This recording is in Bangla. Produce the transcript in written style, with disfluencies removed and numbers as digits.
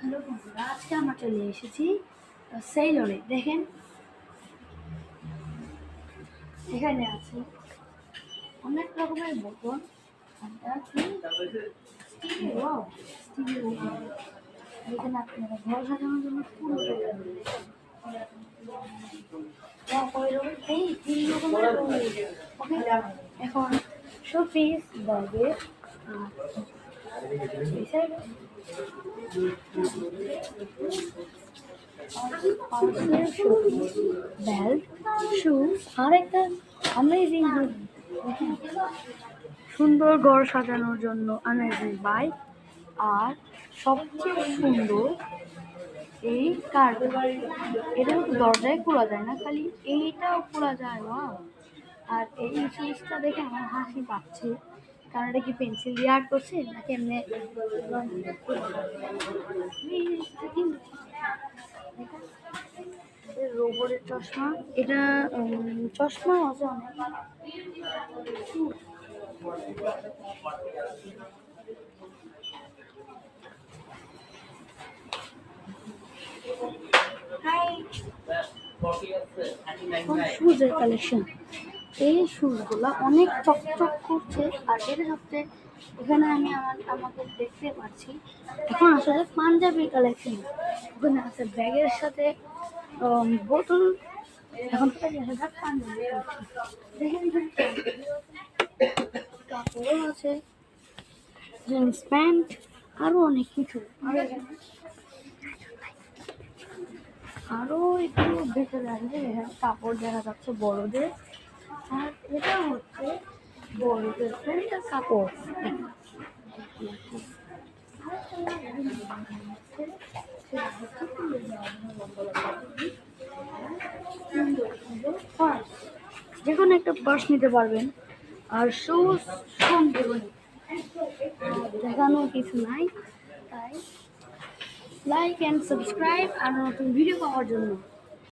হ্যালো বন্ধুরা, আজকে আমরা চলে এসেছি সেইলরে। দেখেন এখানে আছে অনেক রকমের বোতল। স্টিলের বোতল। এখানে আপনারা ঘর সাজানোর জন্য ফুল এই 3 রকমের ওকে। এখন শোপিস ব্যাগে বেল্ট, শুজ আর একটা অ্যামেজিং সুন্দর ঘর সাজানোর জন্য অ্যামেজিং বাইক। আর সবচেয়ে সুন্দর এই কার্পেট। এটা কিন্তু দরজায় খোলা যায় না, খালি এইটাও খোলা যায়। ওয়াও! আর এই জিনিসটা দেখে আমার হাসি পাচ্ছে, কারণ এটা কি পেন্সিল দিয়ে আর্ট করছে নাকি এমনি রোবটের চশমা। এটা চশমা আছে অনেক। শুজের কালেকশন। এই শুজগুলো অনেক চকচক করছে, আর এটা সবচেয়ে এখানে আমি আমাকে দেখতে পাচ্ছি। এখন আসলে পাঞ্জাবির কালেকশন। ওখানে আছে ব্যাগের সাথে বোতল। এখন পাঞ্জাবি দেখেন, কাপড় আছে, জিন্স প্যান্ট, আরো অনেক কিছু। আরো একটু ভেতরে আসবে, এখানে কাপড় দেখা যাচ্ছে বড়দের। আর এটা হচ্ছে বড়দের প্যান্টের কাপড়। যে কোনো একটা পার্স নিতে পারবেন। আর শুজ সঙ্গে দেখানোর কিছু নাই, তাই লাইক অ্যান্ড সাবস্ক্রাইব আর নতুন ভিডিও পাওয়ার জন্য।